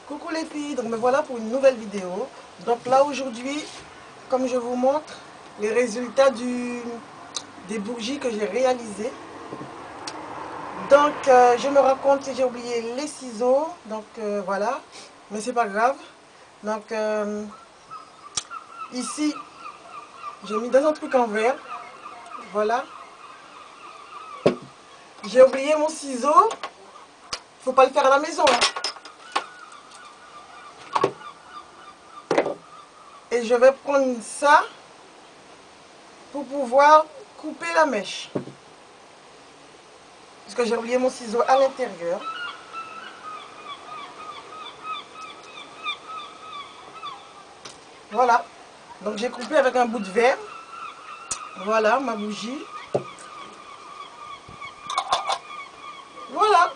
Coucou les filles, donc me voilà pour une nouvelle vidéo. Donc là aujourd'hui, comme je vous montre les résultats des bougies que j'ai réalisées. Donc je me rends compte que j'ai oublié les ciseaux, donc voilà, mais c'est pas grave. Donc ici, j'ai mis dans un truc en verre, voilà. J'ai oublié mon ciseau, faut pas le faire à la maison, hein. Et je vais prendre ça pour pouvoir couper la mèche. Parce que j'ai oublié mon ciseau à l'intérieur. Voilà. Donc j'ai coupé avec un bout de verre. Voilà ma bougie. Voilà.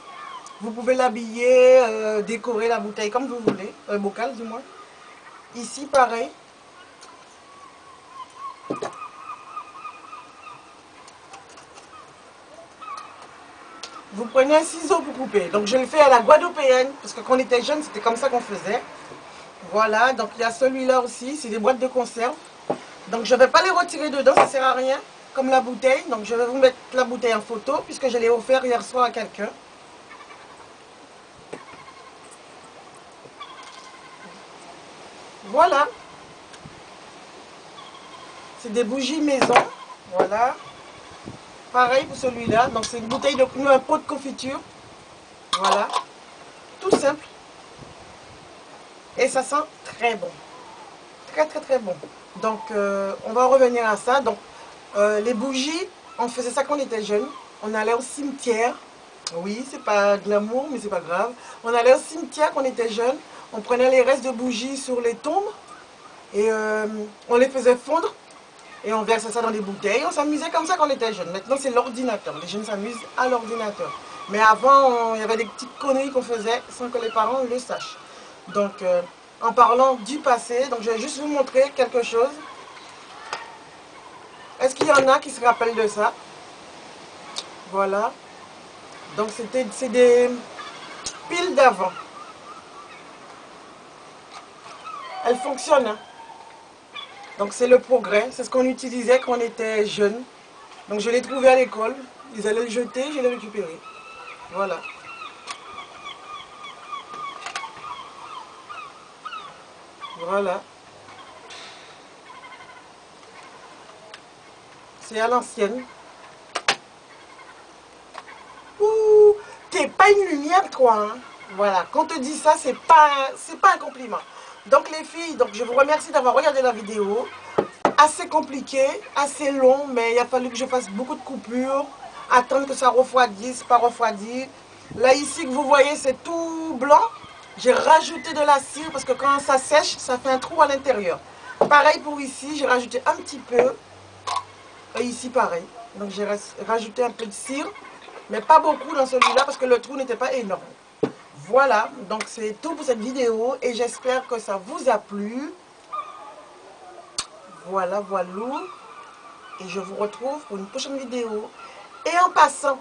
Vous pouvez l'habiller, décorer la bouteille comme vous voulez. Le bocal du moins. Ici pareil. Vous prenez un ciseau pour couper. Donc je le fais à la guadeloupéenne. Parce que quand on était jeune, c'était comme ça qu'on faisait. Voilà. Donc il y a celui-là aussi. C'est des boîtes de conserve. Donc je ne vais pas les retirer dedans. Ça ne sert à rien. Comme la bouteille. Donc je vais vous mettre la bouteille en photo. Puisque je l'ai offert hier soir à quelqu'un. Voilà. C'est des bougies maison. Voilà. Pareil pour celui-là. Donc c'est une bouteille de un pot de confiture. Voilà. Tout simple. Et ça sent très bon. Très très très bon. Donc on va revenir à ça. Donc les bougies, on faisait ça quand on était jeune. On allait au cimetière. Oui, c'est pas glamour, mais c'est pas grave. On allait au cimetière quand on était jeune. On prenait les restes de bougies sur les tombes. Et on les faisait fondre. Et on versait ça dans des bouteilles. On s'amusait comme ça quand on était jeune. Maintenant, c'est l'ordinateur. Les jeunes s'amusent à l'ordinateur. Mais avant, il y avait des petites conneries qu'on faisait sans que les parents le sachent. Donc, en parlant du passé, donc je vais juste vous montrer quelque chose. Est-ce qu'il y en a qui se rappellent de ça? Voilà. Donc, c'est des piles d'avant. Elles fonctionnent, hein. Donc, c'est le progrès. C'est ce qu'on utilisait quand on était jeune. Donc, je l'ai trouvé à l'école. Ils allaient le jeter, je l'ai récupéré. Voilà. Voilà. C'est à l'ancienne. Ouh, t'es pas une lumière, toi, hein? Voilà. Quand on te dit ça, c'est pas un compliment. Donc, les filles, donc, je vous remercie d'avoir regardé la vidéo. Assez compliqué, assez long, mais il a fallu que je fasse beaucoup de coupures. Attendre que ça refroidisse, pas refroidi. Là, ici, que vous voyez, c'est tout blanc. J'ai rajouté de la cire parce que quand ça sèche, ça fait un trou à l'intérieur. Pareil pour ici, j'ai rajouté un petit peu. Et ici, pareil. Donc, j'ai rajouté un peu de cire. Mais pas beaucoup dans celui-là parce que le trou n'était pas énorme. Voilà, donc c'est tout pour cette vidéo. Et j'espère que ça vous a plu. Voilà, voilà. Et je vous retrouve pour une prochaine vidéo. Et en passant,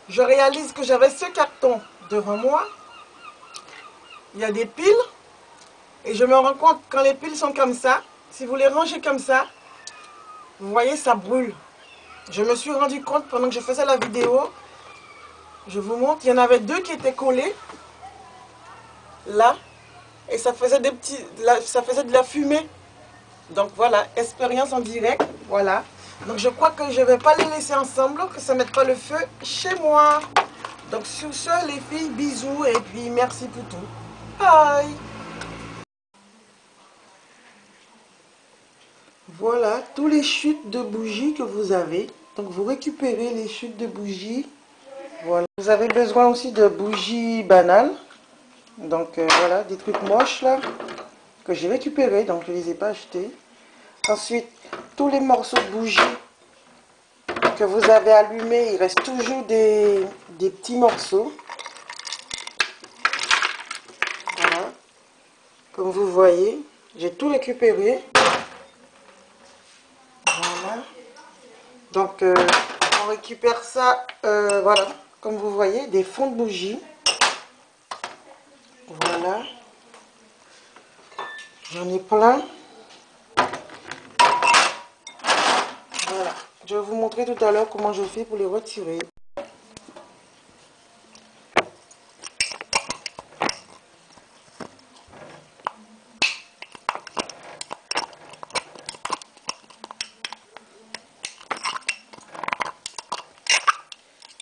je réalise que j'avais ce carton devant moi. Il y a des piles. Et je me rends compte quand les piles sont comme ça, si vous les rangez comme ça, vous voyez, ça brûle. Je me suis rendu compte pendant que je faisais la vidéo. Je vous montre, il y en avait deux qui étaient collés. Là. Et ça faisait ça faisait de la fumée. Donc voilà, expérience en direct. Voilà. Donc je crois que je ne vais pas les laisser ensemble, que ça ne mette pas le feu chez moi. Donc sur ce, les filles, bisous et puis merci pour tout. Bye. Voilà, tous les chutes de bougies que vous avez. Donc vous récupérez les chutes de bougies. Voilà. Vous avez besoin aussi de bougies banales. Donc voilà, des trucs moches là, que j'ai récupérés, donc je ne les ai pas achetés. Ensuite, tous les morceaux de bougies que vous avez allumés, il reste toujours des petits morceaux. Voilà. Comme vous voyez, j'ai tout récupéré. Voilà. Donc, on récupère ça, voilà, comme vous voyez, des fonds de bougies. Voilà. J'en ai plein. Voilà. Je vais vous montrer tout à l'heure comment je fais pour les retirer.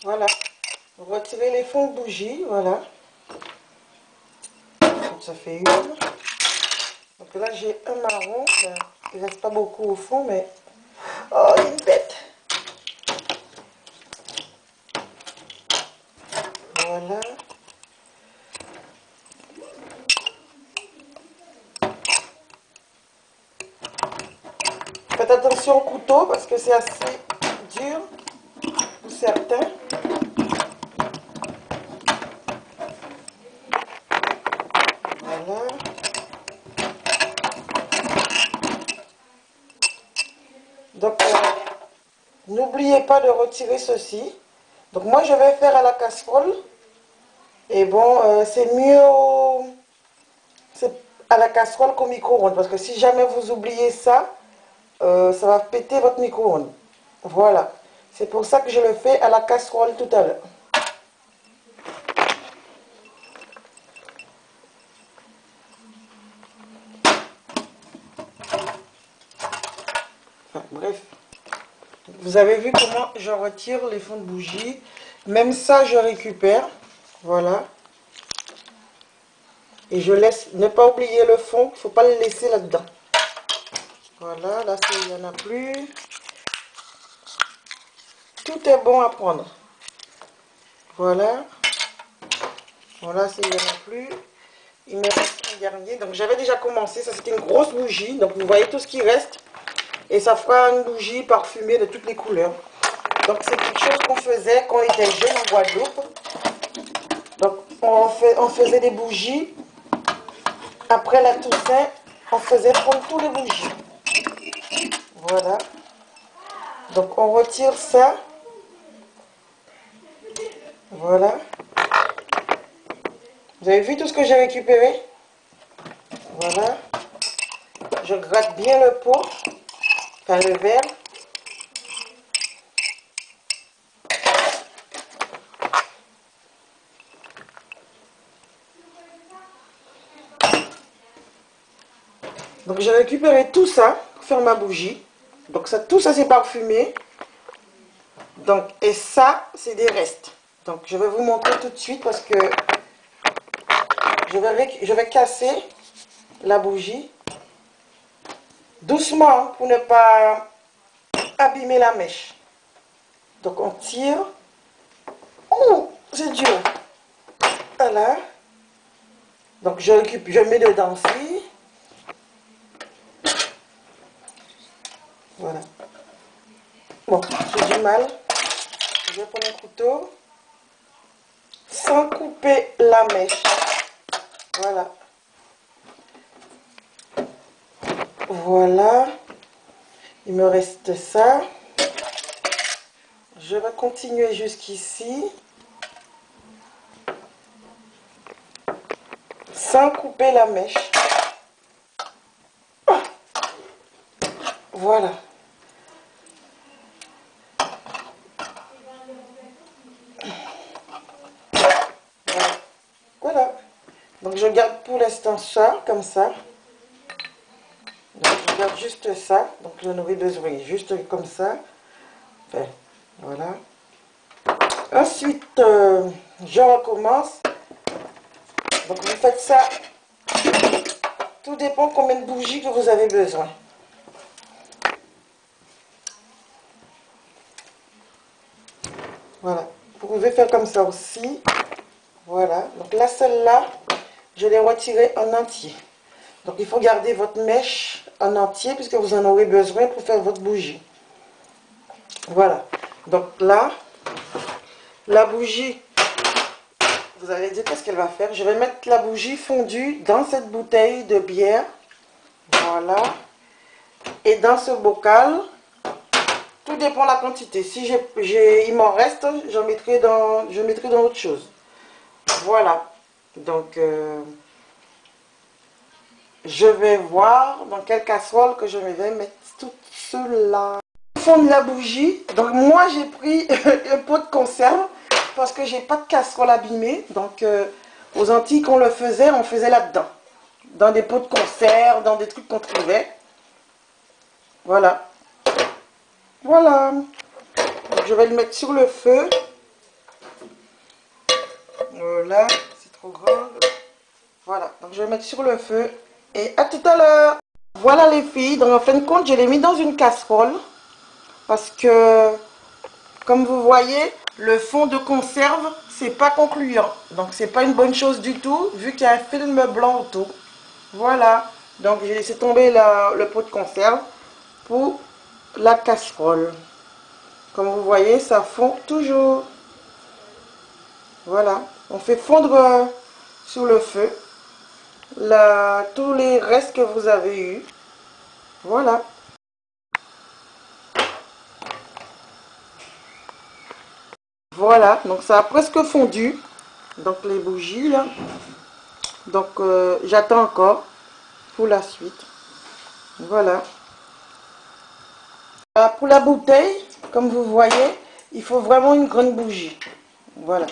Voilà. Retirer les fonds de bougie. Voilà. Donc ça fait une. Donc là j'ai un marron. Il ne reste pas beaucoup au fond, mais... Oh, une bête. Voilà. Faites attention au couteau parce que c'est assez dur pour certains. Voilà. Donc, n'oubliez pas de retirer ceci. Donc, moi, je vais faire à la casserole. Et bon, c'est mieux à la casserole qu'au micro-ondes. Parce que si jamais vous oubliez ça, ça va péter votre micro-ondes. Voilà. C'est pour ça que je le fais à la casserole tout à l'heure. Enfin, bref. Vous avez vu comment je retire les fonds de bougie. Même ça, je récupère. Voilà. Et je laisse, ne pas oublier le fond. Il ne faut pas le laisser là-dedans. Voilà, là, il n'y en a plus. Tout est bon à prendre. Voilà. Voilà, il n'y en a plus. Il me reste un dernier. Donc, j'avais déjà commencé. Ça, c'était une grosse bougie. Donc, vous voyez tout ce qui reste. Et ça fera une bougie parfumée de toutes les couleurs. Donc, c'est quelque chose qu'on faisait quand on était jeune en Guadeloupe. Donc, on faisait des bougies. Après la Toussaint, on faisait prendre tous les bougies. Voilà. Donc, on retire ça. Voilà. Vous avez vu tout ce que j'ai récupéré? Voilà. Je gratte bien le pot, enfin le verre. Donc j'ai récupéré tout ça pour faire ma bougie. Donc ça, tout ça c'est parfumé. Donc, et ça, c'est des restes. Donc je vais vous montrer tout de suite parce que je vais casser la bougie. Doucement pour ne pas abîmer la mèche. Donc on tire. Ouh, c'est dur. Voilà. Donc je mets dedans aussi. Voilà. Bon, j'ai du mal. Je vais prendre un couteau. Sans couper la mèche. Voilà. Voilà. Il me reste ça. Je vais continuer jusqu'ici. Sans couper la mèche. Voilà. Voilà. Donc je garde pour l'instant ça, comme ça. Donc, je garde juste ça. Donc j'en aurai besoin juste comme ça. Enfin, voilà. Ensuite, je recommence. Donc vous faites ça. Tout dépend combien de bougies que vous avez besoin. Voilà. Vous pouvez faire comme ça aussi. Voilà. Donc là, celle-là, je l'ai retirée en entier. Donc il faut garder votre mèche en entier puisque vous en aurez besoin pour faire votre bougie. Voilà. Donc là, la bougie, vous allez dire qu'est-ce qu'elle va faire. Je vais mettre la bougie fondue dans cette bouteille de bière. Voilà. Et dans ce bocal, tout dépend de la quantité. Si il m'en reste, je mettrai dans autre chose. Voilà. Donc, je vais voir dans quelle casserole que je vais mettre tout cela. Fond de la bougie. Donc moi j'ai pris un pot de conserve parce que j'ai pas de casserole abîmée. Donc aux Antilles qu'on le faisait, on faisait là-dedans. Dans des pots de conserve, dans des trucs qu'on trouvait. Voilà. Voilà. Donc, je vais le mettre sur le feu. Voilà, c'est trop grand. Voilà, donc je vais mettre sur le feu. Et à tout à l'heure. Voilà les filles, donc en fin de compte, je l'ai mis dans une casserole. Parce que, comme vous voyez, le fond de conserve, c'est pas concluant. Donc c'est pas une bonne chose du tout, vu qu'il y a un film blanc autour. Voilà, donc j'ai laissé tomber le pot de conserve pour la casserole. Comme vous voyez, ça fond toujours. Voilà, on fait fondre sur le feu tous les restes que vous avez eu. Voilà. Voilà, donc ça a presque fondu. Donc les bougies là. Donc j'attends encore pour la suite. Voilà. Pour la bouteille, comme vous voyez, il faut vraiment une grande bougie. Voilà.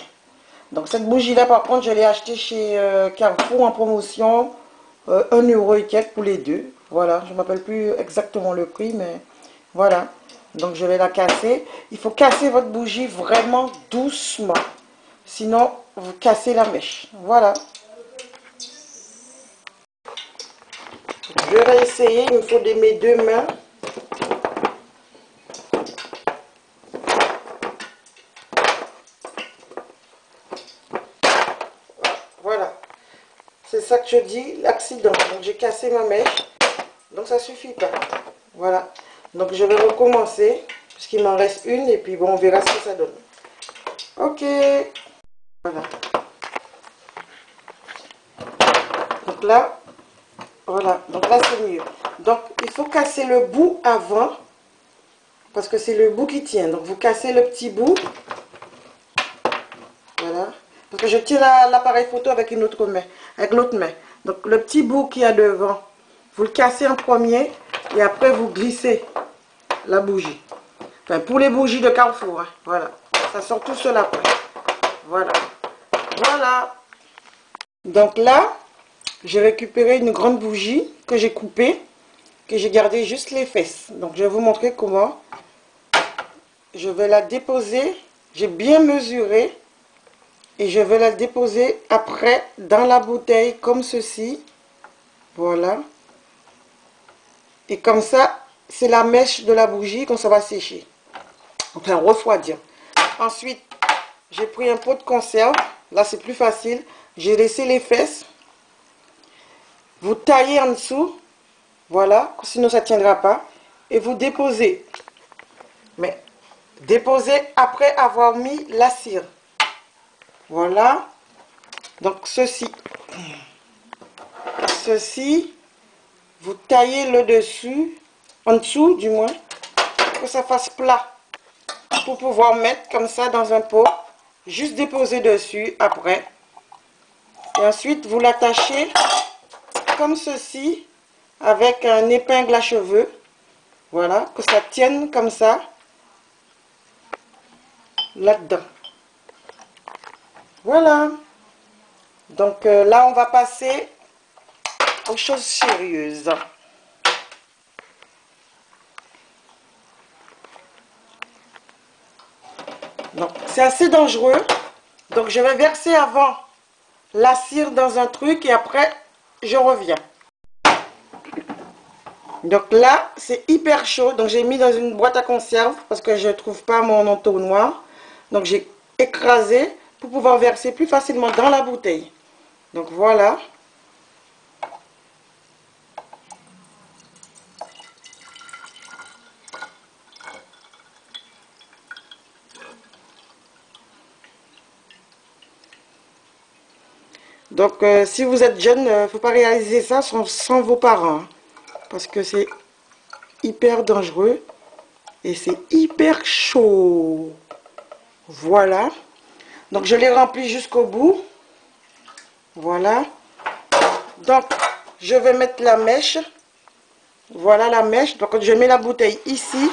Donc cette bougie là par contre je l'ai achetée chez Carrefour en promotion. 1 euro et quelques pour les deux. Voilà, je ne m'appelle plus exactement le prix, mais voilà. Donc je vais la casser. Il faut casser votre bougie vraiment doucement. Sinon, vous cassez la mèche. Voilà. Je vais essayer. Il me faut mes deux mains. Voilà. C'est ça que je dis, l'accident. Donc j'ai cassé ma mèche. Donc ça suffit pas. Voilà. Donc je vais recommencer. Puisqu'il m'en reste une. Et puis bon, on verra ce que ça donne. Ok. Voilà. Donc là, voilà. Donc là, c'est mieux. Donc, il faut casser le bout avant. Parce que c'est le bout qui tient. Donc, vous cassez le petit bout. Voilà. Parce que je tiens l'appareil photo avec une autre main. Avec l'autre main. Donc, le petit bout qu'il y a devant, vous le cassez en premier. Et après, vous glissez la bougie. Enfin, pour les bougies de Carrefour. Hein. Voilà. Ça sort tout seul après. Voilà. Voilà. Donc là, j'ai récupéré une grande bougie que j'ai coupée. Que j'ai gardé juste les fesses. Donc, je vais vous montrer comment. Je vais la déposer. J'ai bien mesuré. Et je vais la déposer après dans la bouteille comme ceci. Voilà. Et comme ça, c'est la mèche de la bougie quand ça va sécher. Enfin, refroidir. Ensuite, j'ai pris un pot de conserve. Là, c'est plus facile. J'ai laissé les fesses. Vous taillez en dessous. Voilà. Sinon, ça ne tiendra pas. Et vous déposez. Mais déposez après avoir mis la cire. Voilà. Donc, ceci. Ceci. Vous taillez le dessus, en dessous du moins, que ça fasse plat. Pour pouvoir mettre comme ça dans un pot. Juste déposer dessus après. Et ensuite, vous l'attachez comme ceci, avec un épingle à cheveux. Voilà, que ça tienne comme ça, là-dedans. Voilà. Donc là, on va passer aux choses sérieuses. Donc, c'est assez dangereux. Donc, je vais verser avant la cire dans un truc et après, je reviens. Donc là, c'est hyper chaud. Donc, j'ai mis dans une boîte à conserve parce que je ne trouve pas mon entonnoir. Donc, j'ai écrasé pour pouvoir verser plus facilement dans la bouteille. Donc, voilà. Donc, si vous êtes jeune, il ne faut pas réaliser ça sans vos parents. Hein, parce que c'est hyper dangereux. Et c'est hyper chaud. Voilà. Donc, je l'ai rempli jusqu'au bout. Voilà. Donc, je vais mettre la mèche. Voilà la mèche. Donc je mets la bouteille ici,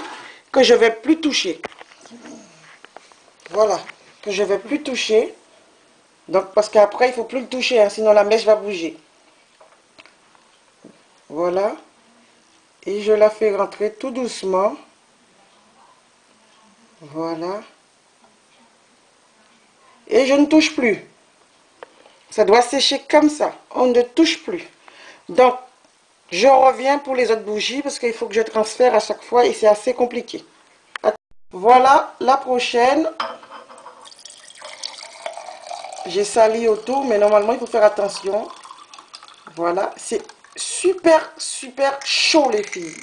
que je vais plus toucher. Voilà, que je vais plus toucher. Donc parce qu'après il faut plus le toucher, hein, sinon la mèche va bouger. Voilà. Et je la fais rentrer tout doucement. Voilà. Et je ne touche plus. Ça doit sécher comme ça. On ne touche plus. Donc, je reviens pour les autres bougies parce qu'il faut que je transfère à chaque fois et c'est assez compliqué. Voilà la prochaine. J'ai sali autour, mais normalement, il faut faire attention. Voilà. C'est super, super chaud, les filles.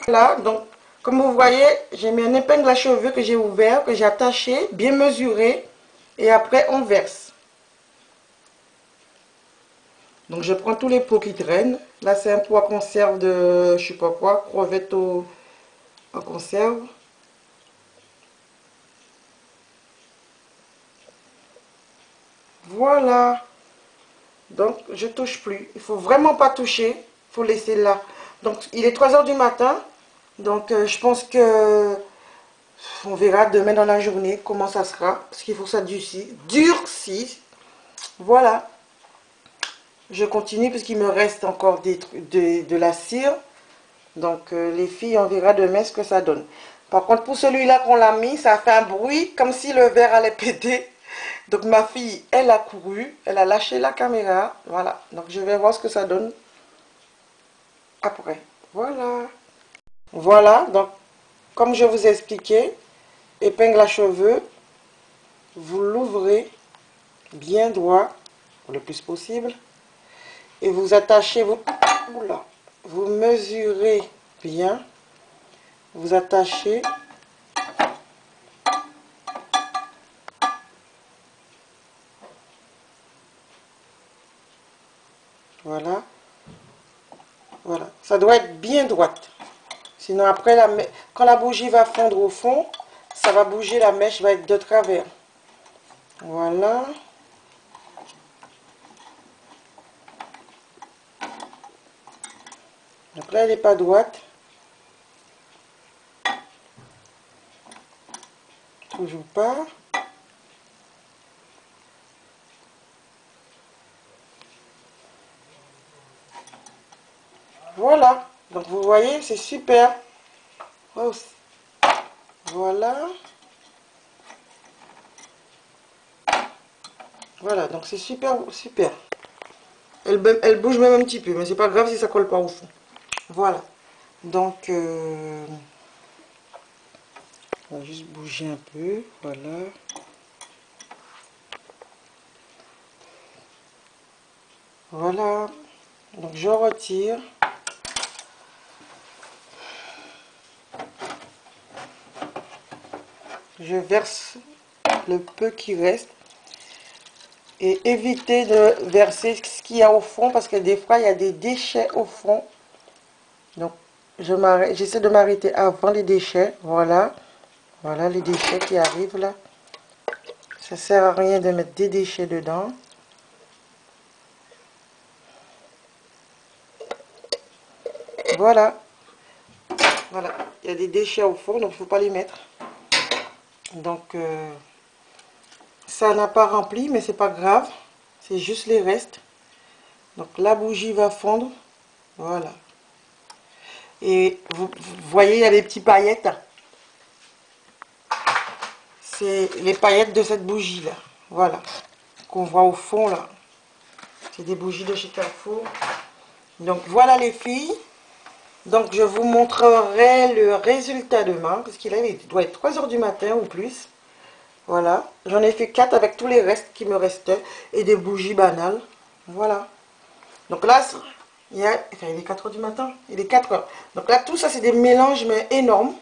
Là, donc, comme vous voyez, j'ai mis un épingle à cheveux que j'ai ouvert, que j'ai attaché, bien mesuré. Et après, on verse. Donc, je prends tous les pots qui traînent. Là, c'est un pot à conserve de, je sais pas quoi, crevettes en conserve. Voilà. Donc, je touche plus. Il faut vraiment pas toucher. Il faut laisser là. Donc, il est 3 h du matin. Donc, je pense que on verra demain dans la journée comment ça sera. Parce qu'il faut que ça durcisse. Voilà. Je continue parce qu'il me reste encore de la cire. Donc, les filles, on verra demain ce que ça donne. Par contre, pour celui-là qu'on l'a mis, ça a fait un bruit comme si le verre allait péter. Donc, ma fille, elle a couru. Elle a lâché la caméra. Voilà. Donc, je vais voir ce que ça donne après. Voilà. Voilà. Donc, comme je vous ai expliqué, épingle à cheveux, vous l'ouvrez bien droit, le plus possible. Et vous attachez, oula, vous mesurez bien. Vous attachez. Voilà. Voilà. Ça doit être bien droite. Sinon, après, quand la bougie va fondre au fond, ça va bouger, la mèche va être de travers. Voilà. Donc là, elle n'est pas droite. Toujours pas. Voilà. Donc, vous voyez, c'est super. Oh. Voilà. Voilà, donc c'est super, super. Elle bouge même un petit peu, mais c'est pas grave si ça colle pas au fond. Voilà. Donc, on va juste bouger un peu. Voilà. Voilà. Donc, je retire. Je verse le peu qui reste. Et évitez de verser ce qu'il y a au fond parce que des fois, il y a des déchets au fond. Donc, j'essaie de m'arrêter avant les déchets. Voilà. Voilà les déchets qui arrivent là. Ça sert à rien de mettre des déchets dedans. Voilà. Voilà. Il y a des déchets au fond, donc il ne faut pas les mettre. Donc, ça n'a pas rempli, mais c'est pas grave. C'est juste les restes. Donc, la bougie va fondre. Voilà. Et vous voyez, il y a des petits paillettes. C'est les paillettes de cette bougie là. Voilà. Qu'on voit au fond là. C'est des bougies de chez Carrefour. Donc, voilà les filles. Donc, je vous montrerai le résultat demain. Parce qu'il doit être 3 h du matin ou plus. Voilà. J'en ai fait 4 avec tous les restes qui me restaient. Et des bougies banales. Voilà. Donc là, il est 4 h du matin. Il est 4 h. Donc là, tout ça, c'est des mélanges, mais énormes.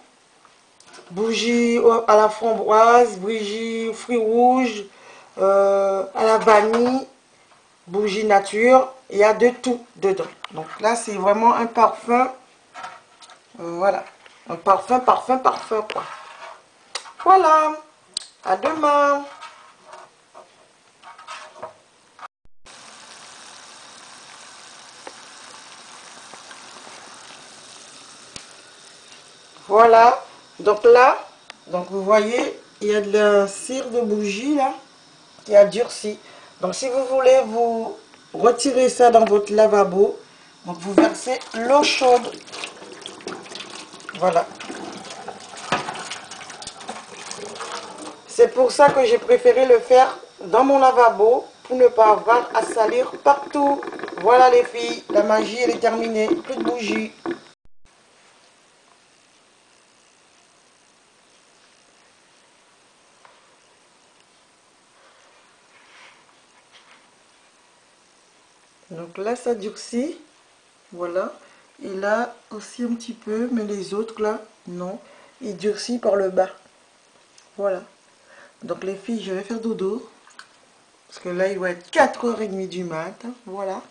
Bougies à la framboise, bougies aux fruits rouges, à la vanille, bougie nature. Il y a de tout dedans. Donc là, c'est vraiment un parfum. Voilà. Un parfum, parfum, parfum, quoi. Voilà. À demain. Voilà. Donc là, donc vous voyez, il y a de la cire de bougie là qui a durci. Donc si vous voulez vous retirer ça dans votre lavabo, donc vous versez l'eau chaude. Voilà. C'est pour ça que j'ai préféré le faire dans mon lavabo pour ne pas avoir à salir partout. Voilà les filles, la magie elle est terminée, plus de bougies. Donc là ça durcit, voilà. Et là aussi un petit peu, mais les autres là, non. Il durcit par le bas. Voilà. Donc les filles, je vais faire dodo. Parce que là il va être 4h30 du mat. Voilà.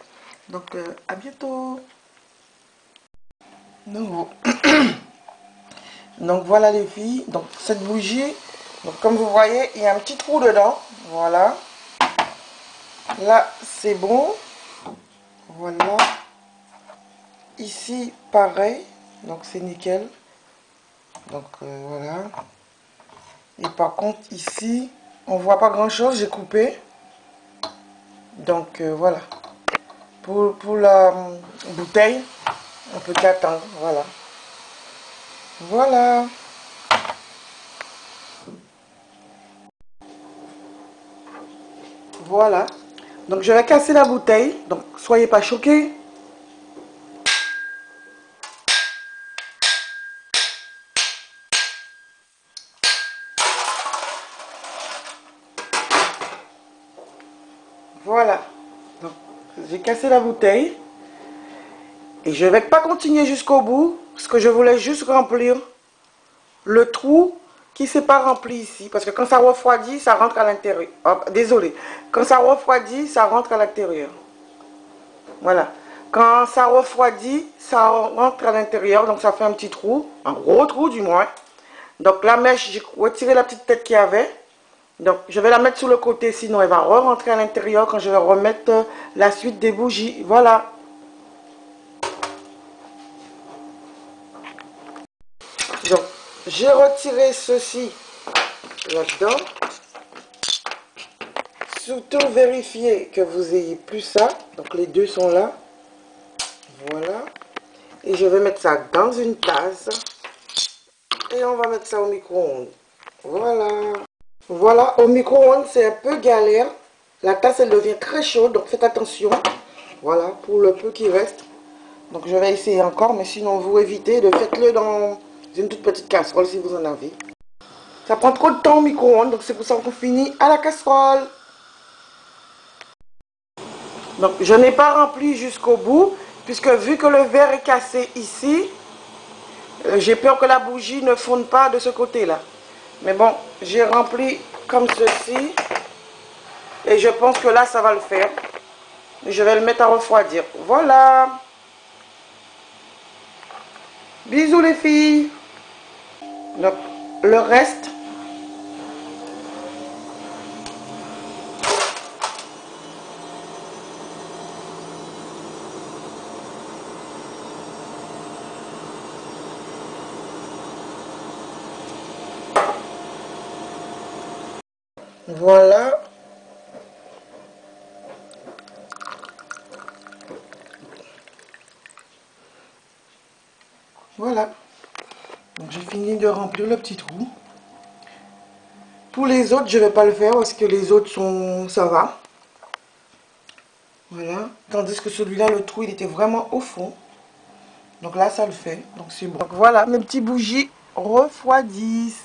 Donc à bientôt. Non. Donc voilà les filles, donc cette bougie, donc comme vous voyez, il y a un petit trou dedans, voilà. Là c'est bon, voilà. Ici pareil, donc c'est nickel. Donc voilà. Et par contre ici, on voit pas grand chose, j'ai coupé. Donc voilà. Pour la bouteille, on peut qu'attendre, voilà. Voilà. Voilà. Donc je vais casser la bouteille, donc soyez pas choqués. Voilà. Donc, j'ai cassé la bouteille. Et je ne vais pas continuer jusqu'au bout. Parce que je voulais juste remplir le trou qui ne s'est pas rempli ici. Parce que quand ça refroidit, ça rentre à l'intérieur. Oh, désolé. Quand ça refroidit, ça rentre à l'intérieur. Voilà. Quand ça refroidit, ça rentre à l'intérieur. Donc ça fait un petit trou. Un gros trou du moins. Donc la mèche, j'ai retiré la petite tête qu'il y avait. Donc, je vais la mettre sur le côté, sinon elle va re-rentrer à l'intérieur quand je vais remettre la suite des bougies. Voilà. Donc, j'ai retiré ceci là-dedans. Surtout vérifier que vous ayez plus ça. Donc, les deux sont là. Voilà. Et je vais mettre ça dans une tasse. Et on va mettre ça au micro-ondes. Voilà. Voilà, au micro-ondes, c'est un peu galère. La tasse, elle devient très chaude, donc faites attention. Voilà, pour le peu qui reste. Donc, je vais essayer encore, mais sinon, vous évitez de faites-le dans une toute petite casserole si vous en avez. Ça prend trop de temps au micro-ondes, donc c'est pour ça qu'on finit à la casserole. Donc, je n'ai pas rempli jusqu'au bout, puisque vu que le verre est cassé ici, j'ai peur que la bougie ne fonde pas de ce côté-là. Mais bon, j'ai rempli comme ceci. Et je pense que là, ça va le faire. Je vais le mettre à refroidir. Voilà. Bisous les filles. Donc, le reste. Voilà. Voilà. Donc, j'ai fini de remplir le petit trou. Pour les autres, je ne vais pas le faire parce que les autres sont... ça va. Voilà. Tandis que celui-là, le trou, il était vraiment au fond. Donc là, ça le fait. Donc c'est bon. Donc voilà, mes petites bougies refroidissent.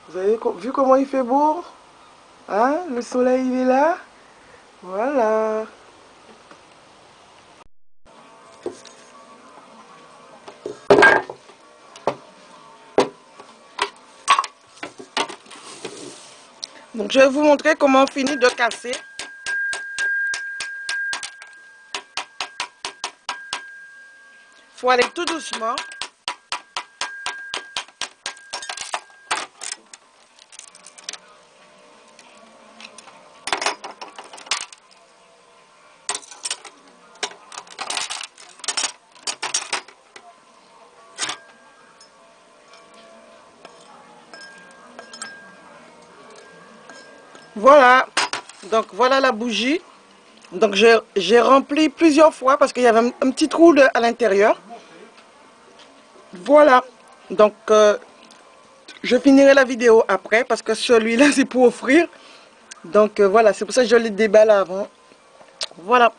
Vous avez vu comment il fait beau? Hein? Le soleil, il est là. Voilà. Donc je vais vous montrer comment on finit de casser. Faut aller tout doucement. Voilà. Donc voilà la bougie. Donc j'ai rempli plusieurs fois parce qu'il y avait un petit trou à l'intérieur. Voilà. Donc je finirai la vidéo après parce que celui-là c'est pour offrir. Donc voilà, c'est pour ça que je le déballe avant. Voilà.